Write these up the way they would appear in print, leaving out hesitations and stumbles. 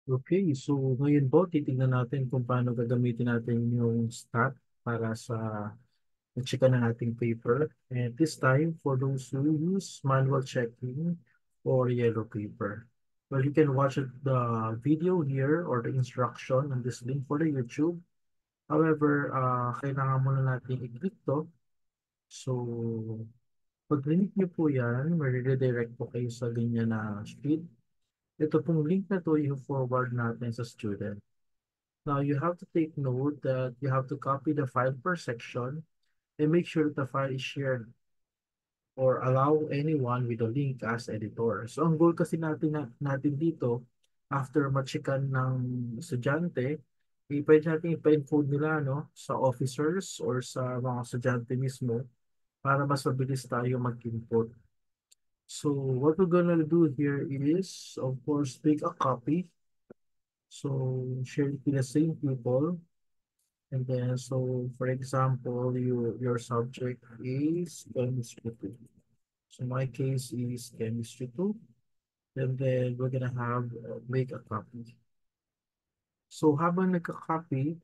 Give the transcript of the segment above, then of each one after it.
Okay, so ngayon po titingnan natin kung paano gagamitin natin yung stat para sa checka na nating paper. And this time, for those who use manual checking or yellow paper. Well, you can watch the video here or the instruction on this link for the YouTube. However, kailangan muna natin i-click to. So, pag click nyo po yan, redirect po kayo sa ganyan na sheet. Ito pong link na to, i-forward natin sa student. Now you have to take note that you have to copy the file per section and make sure that the file is shared or allow anyone with a link as editor. So ang goal kasi natin dito, after machikan ng estudyante, pwede natin ipa-encode nila sa officers or sa mga estudyante mismo para mas mabilis tayo mag-input. So what we're gonna do here is, of course, take a copy. So share it with the same people. And then, so for example, your subject is chemistry 2. So my case is chemistry 2. And then we're gonna have make a copy. So habang nagka-copy,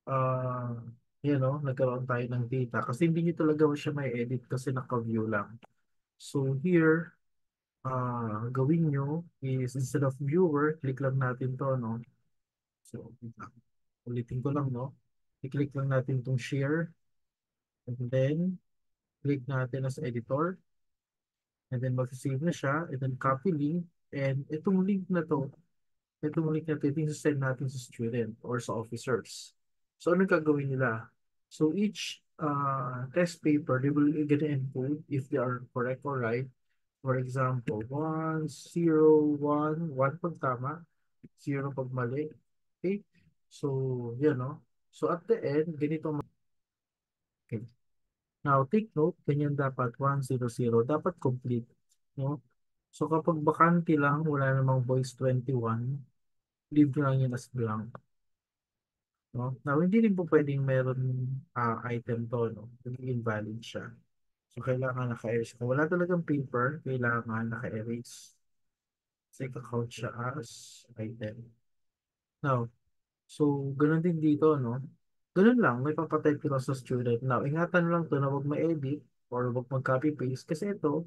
uh, nagkaroon tayo ng data. Kasi hindi nyo talaga siya may edit kasi naka-view lang. So here, gawin nyo is instead of viewer, click lang natin to, no? So, wait lang. Ulitin ko lang, no? I-click lang natin itong share. And then, click natin as editor, and then mag-save na siya, and then copy link, and itong link na to, ito yung send natin sa student or sa officers. So, anong gagawin nila? So, each test paper, they will get an encode if they are correct or right. For example, 1, 0, 1, 1 pag tama, 0 pag mali. Okay? So, yan, no? So, at the end, ganito. Okay. Now, take note, ganyan dapat 100, dapat complete, no? So kapag bakante lang, wala namang voice 21, leave nyo lang yun as blank, no? Now, hindi rin po pwedeng meron item to, no? Naging invalid siya. So kailangan naka-erase. Kung wala talagang paper, kailangan naka-erase. Kasi kakount siya as item. Now, so ganun din dito, no? Ganun lang, may papatay ko lang sa student. Now, ingatan lang to na huwag ma-edit or huwag mag-copy-paste kasi ito,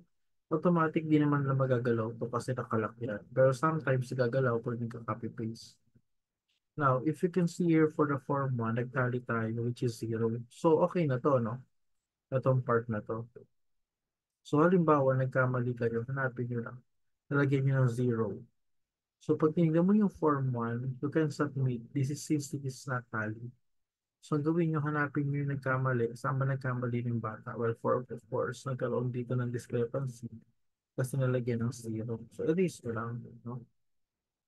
automatic di naman lang magagalaw to kasi nakalak yan. Pero sometimes gagalaw pag nagka-copy-paste. Now, if you can see here for the form 1, nagtali tayo which is 0. So, okay na to, no? Itong part na to. So, halimbawa, nagkamali kayo, hanapin nyo lang. Nalagyan nyo ng 0. So, pag tinignan mo yung form 1, you can submit. This is since this is not tally. So, ang gawin nyo, hanapin nyo yung nagkamali. Saan ba nagkamali ng bata? Well, of course, nagkaroon dito ng discrepancy kasi nalagyan ng 0. So, erase nyo lang, no?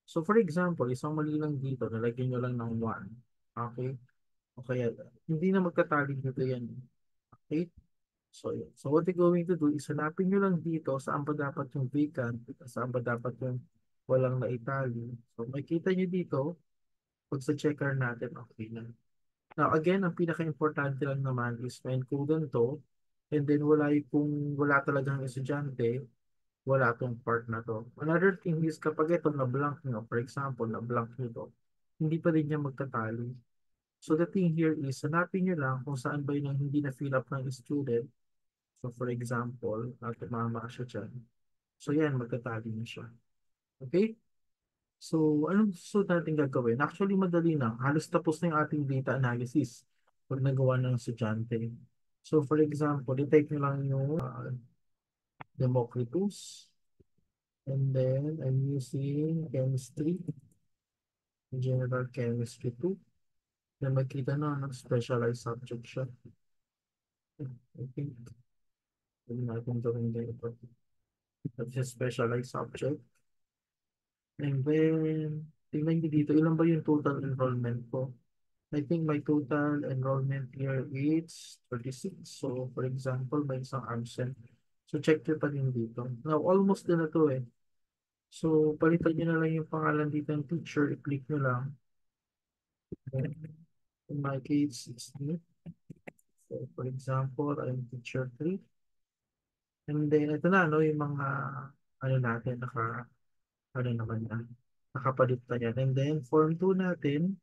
So, for example, isang mali lang dito, nalagyan nyo lang ng 1. Okay? O kaya, hindi na magtatali dito yan. Okay? So, yun. So, what you're going to do is hanapin nyo lang dito saan ba dapat yung vacant, saan ba dapat yung walang naitali. So, makikita nyo dito, pag sa checker natin, okay na. Now, again, ang pinaka-importante lang naman is ma-encodean to, and then kung wala talagang estudyante, wala tong part na to. Another thing is kapag ito na-blank nyo, for example, na-blank nyo to, hindi pa rin niya magtatali. So the thing here is, hanapin nyo lang kung saan ba yung hindi na-fill up ng student. So for example, tumama siya dyan. So yan, magtatali na siya. Okay? So, anong susunod natin gagawin? Actually, madali na. Halos tapos na yung ating data analysis pag nagawa ng estudyante. So, for example, i-type nyo lang yung Democritus. And then, I'm using chemistry, general chemistry 2. Then, makita na, specialized subject siya. I think, hindi natin gawin ganito. That's a specialized subject. And then, tingnan nyo dito, ilan ba yung total enrollment ko? I think my total enrollment here is 36. So, for example, may isang absent. So, check nyo pa rin dito. Now, almost din na to eh. So, palitan nyo na lang yung pangalan dito ng teacher. I-click nyo lang. In my case, it's me. So, for example, I'm teacher 3. And then, ito na, no, yung mga, ano natin, ano naman yan. nakapalit na yan. And then, form 2 natin,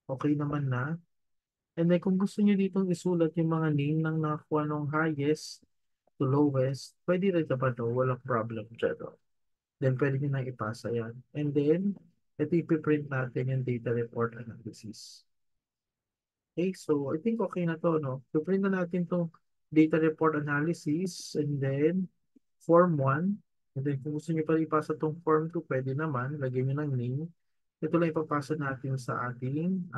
okay naman na. And then, kung gusto nyo ditong isulat yung mga name ng nakakuha ng highest to lowest, pwede rin naman, no? Walang problem dyan, no? Then, pwede nyo na ipasa yan. And then, ito ipiprint natin yung data report analysis. Okay, so I think okay na to, no? So, print na natin tong data report analysis and then form 1. And then kung gusto niyo pa ipasa tong form 2, pwede naman. Lagyan niyo ng name. Ito lang ipapasa natin sa ating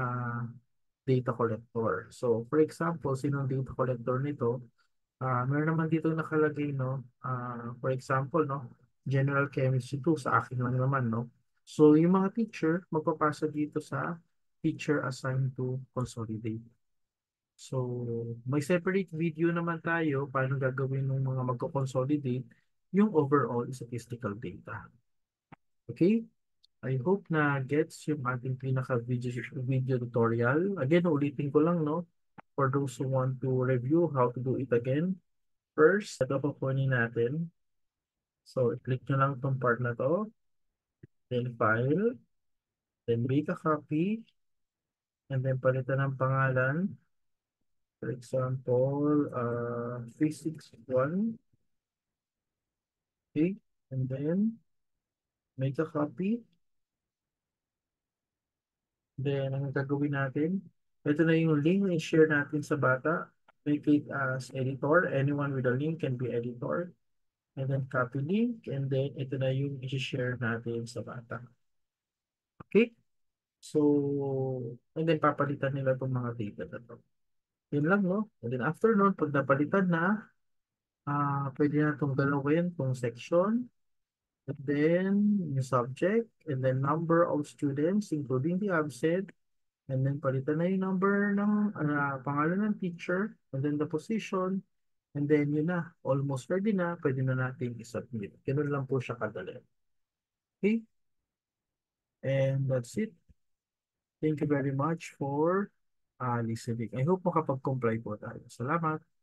data collector. So, for example, sino ang data collector nito? Meron naman dito nakalagay, no? For example, no? General Chemistry 2 sa akin lang naman, no? So, yung mga teacher, magpapasa dito sa teacher assigned to consolidate. So, may separate video naman tayo paano gagawin ng mga magko-consolidate yung overall statistical data. Okay? I hope na gets yung ating pinaka-video tutorial. Again, ulitin ko lang, no? For those who want to review how to do it again. First, ito kukunin natin. So, click nyo lang itong part na to. Then, file. Then, make a copy. And then, palitan ng pangalan. For example, physics 1. Okay, and then make a copy. Then, ang gagawin natin, ito na yung link na i-share natin sa bata. Make it as editor. Anyone with a link can be editor. And then copy link. And then ito na yung i-share natin sa bata. Okay? So, and then papalitan nila itong mga data na to. Yun lang, no? And then after nun, pag napalitan na, pwede na itong galawin itong section. And then yung subject, and then number of students, including the absent, and then palitan na yung number ng pangalan ng teacher, and then the position, and then yun na, almost ready na, pwede na natin i-submit. Ganun lang po siya kadali. Okay? And that's it. Thank you very much for listening. I hope makapag-comply po tayo. Salamat.